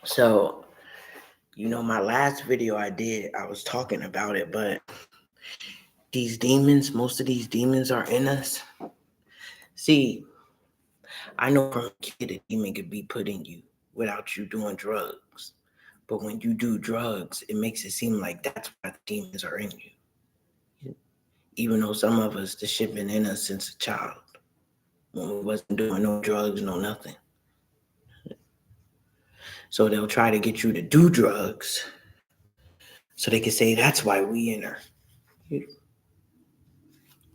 So, my last video I did, I was talking about it, but these demons, most of these demons are in us. See, I know from a kid a demon could be put in you without you doing drugs. But when you do drugs, it makes it seem like that's why the demons are in you. Even though some of us, the shit been in us since a child. When we wasn't doing no drugs, no nothing. So they'll try to get you to do drugs so they can say that's why we in her.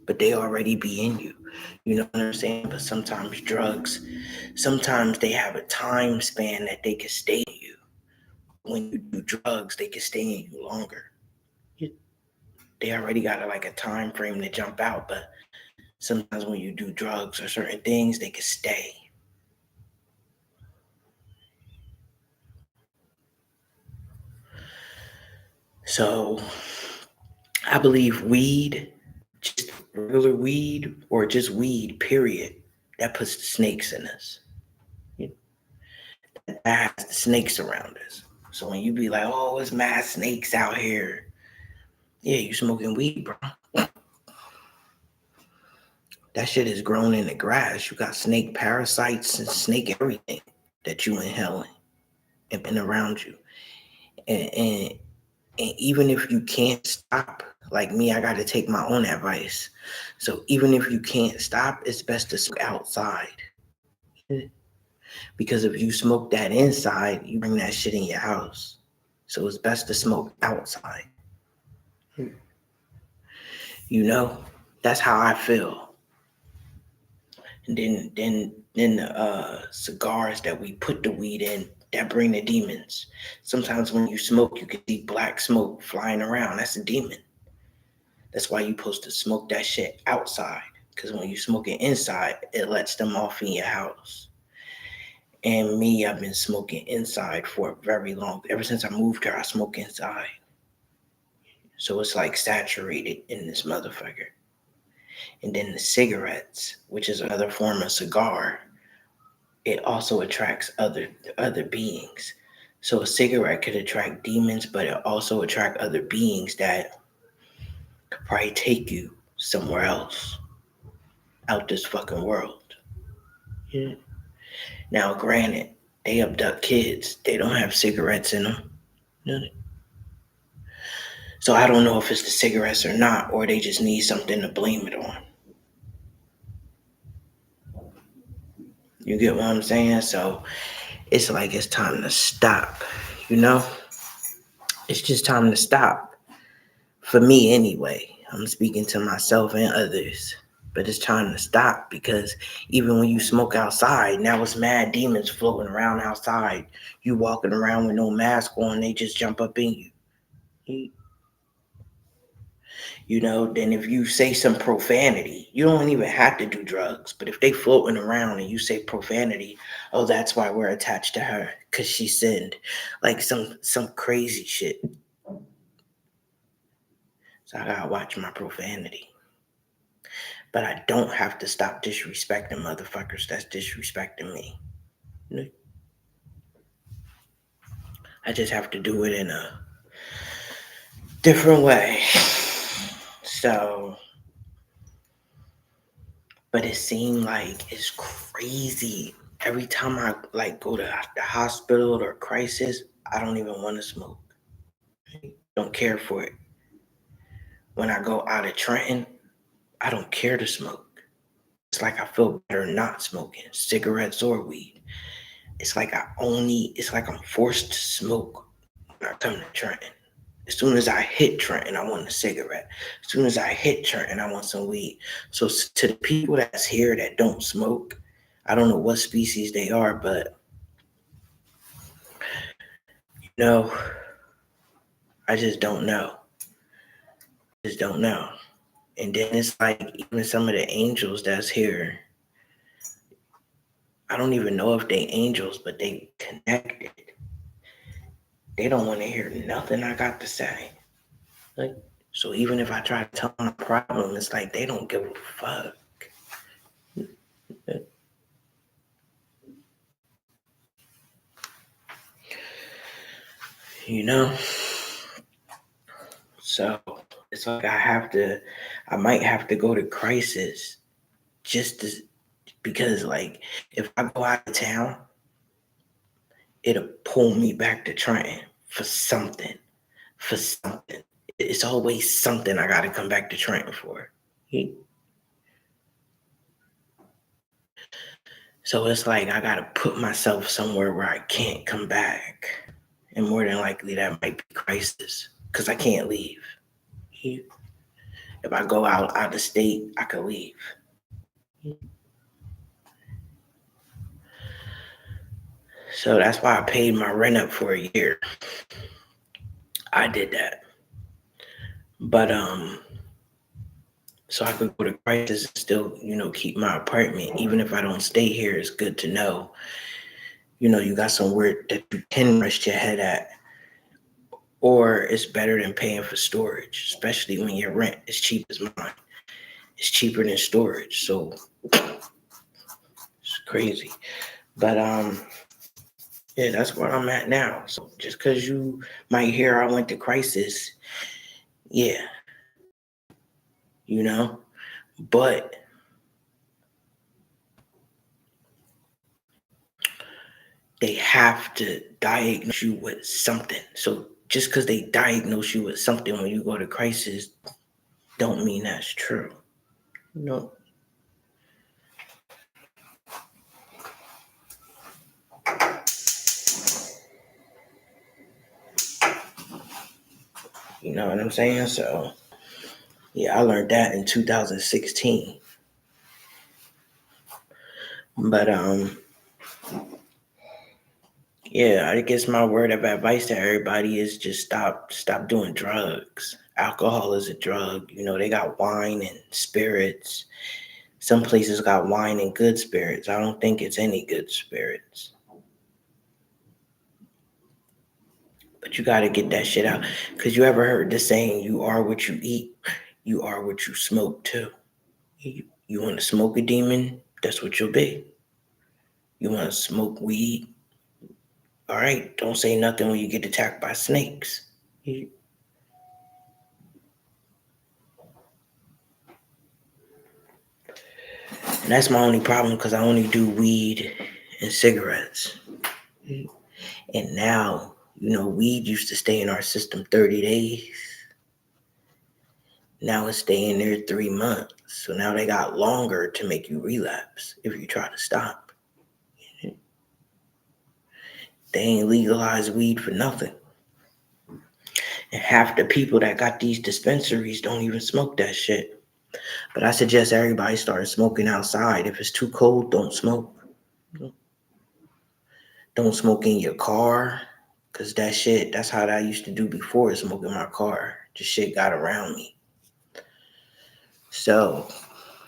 But they already be in you. You know what I'm saying? But sometimes drugs, sometimes they have a time span that they can stay in you. When you do drugs, they can stay in you longer. They already got a time frame to jump out, but sometimes when you do drugs or certain things, they can stay. So I believe weed, just regular weed or just weed, period, that puts the snakes in us. That has the snakes around us. So when you be like, oh, it's mad snakes out here. Yeah, you smoking weed, bro. That shit is grown in the grass. You got snake parasites and snake everything that you inhaling and around you. And even if you can't stop, like me, I got to take my own advice. So even if you can't stop, it's best to smoke outside. Because if you smoke that inside, you bring that shit in your house. So it's best to smoke outside. That's how I feel. And then the cigars that we put the weed in that bring the demons. Sometimes when you smoke, you can see black smoke flying around. That's a demon. That's why you're supposed to smoke that shit outside. Because when you smoke it inside, it lets them off in your house. And me, I've been smoking inside for a very long. Ever since I moved here, I smoke inside. So it's like saturated in this motherfucker. And then the cigarettes, which is another form of cigar, it also attracts other beings. So a cigarette could attract demons, but it also attract other beings that could probably take you somewhere else, out this fucking world. Yeah. Now, granted, they abduct kids. They don't have cigarettes in them. So I don't know if it's the cigarettes or not, or they just need something to blame it on. You get what I'm saying? So it's like it's time to stop, you know? It's just time to stop. For me, anyway. I'm speaking to myself and others. But it's time to stop because even when you smoke outside, now it's mad demons floating around outside. You walking around with no mask on, they just jump up in you. Then if you say some profanity, you don't even have to do drugs. But if they floating around and you say profanity, oh, that's why we're attached to her, because she sinned. Like some crazy shit. So I gotta watch my profanity. But I don't have to stop disrespecting motherfuckers that's disrespecting me. I just have to do it in a different way. So, but it seemed like it's crazy. Every time I go to the hospital or crisis, I don't even want to smoke. Don't care for it. When I go out of Trenton, I don't care to smoke. It's like I feel better not smoking cigarettes or weed. It's like I'm forced to smoke when I come to Trenton. As soon as I hit Trenton, I want a cigarette. As soon as I hit Trenton, I want some weed. So to the people that's here that don't smoke, I don't know what species they are, but I just don't know. Just don't know. And then it's like even some of the angels that's here, I don't even know if they angels, but they connected. They don't want to hear nothing I got to say. So even if I try to tell them a problem, it's like they don't give a fuck. you know? So it's like I might have to go to crisis just to, because like if I go out of town, it'll pull me back to Trenton for something, for something. It's always something I got to come back to Trenton for. So it's like I got to put myself somewhere where I can't come back. And more than likely that might be crisis because I can't leave. If I go out of state, I could leave. So that's why I paid my rent up for a year. I did that. But so I could go to crisis and still, keep my apartment. Even if I don't stay here, it's good to know. You got somewhere that you can rest your head at. Or it's better than paying for storage, especially when your rent is cheap as mine. It's cheaper than storage. So it's crazy. But yeah, that's where I'm at now. So just because you might hear I went to crisis, yeah, but they have to diagnose you with something. So just because they diagnose you with something when you go to crisis, don't mean that's true. No. You know what I'm saying? So yeah, I learned that in 2016. But yeah, I guess my word of advice to everybody is just stop doing drugs. Alcohol is a drug. They got wine and spirits. Some places got wine and good spirits. I don't think it's any good spirits. But you got to get that shit out. Because you ever heard the saying, you are what you eat, you are what you smoke too. You want to smoke a demon, that's what you'll be. You want to smoke weed, all right, don't say nothing when you get attacked by snakes. And that's my only problem because I only do weed and cigarettes. And now, weed used to stay in our system 30 days. Now it's staying there 3 months. So now they got longer to make you relapse if you try to stop. They ain't legalized weed for nothing. And half the people that got these dispensaries don't even smoke that shit. But I suggest everybody start smoking outside. If it's too cold, don't smoke. Don't smoke in your car. Because that's how I used to do before, smoking my car. Just shit got around me. So,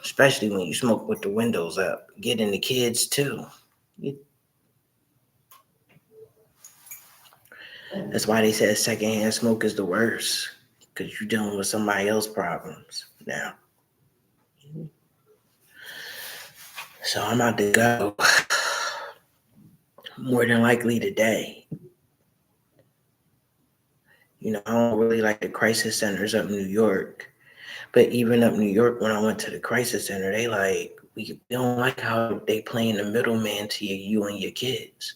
especially when you smoke with the windows up, getting the kids too. That's why they said secondhand smoke is the worst. Because you're dealing with somebody else's problems now. So I'm about to go. More than likely today. I don't really like the crisis centers up in New York. But even up New York, when I went to the crisis center, we don't like how they playing the middleman to you and your kids.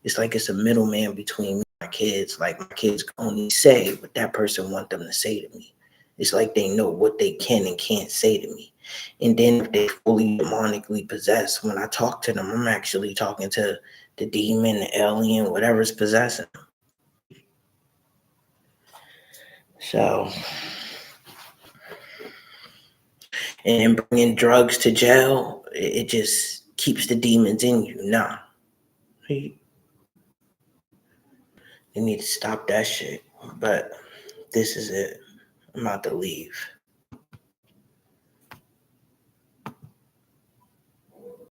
It's like it's a middleman between me and my kids. Like my kids can only say what that person want them to say to me. It's like they know what they can and can't say to me. And then if they fully demonically possessed, when I talk to them, I'm actually talking to the demon, the alien, whatever's possessing them. So, and bringing drugs to jail, it just keeps the demons in you. Nah. They need to stop that shit. But this is it. I'm about to leave.